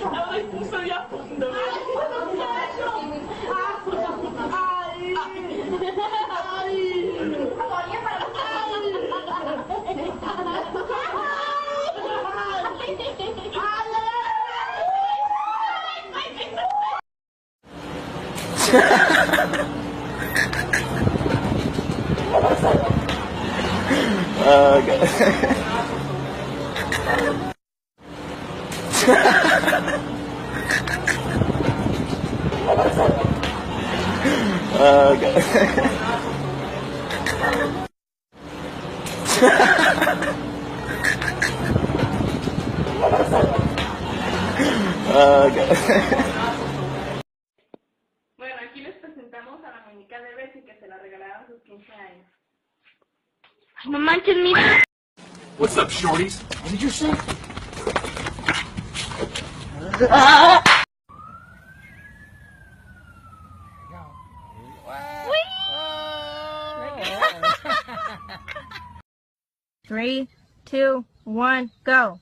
Ay, puso niya po. Bueno, aquí les presentamos a la muñeca de Bessie que se la regalaron a sus 15 años. No manches, mira. What's up, shorties? What did you say? Three, two, one, go.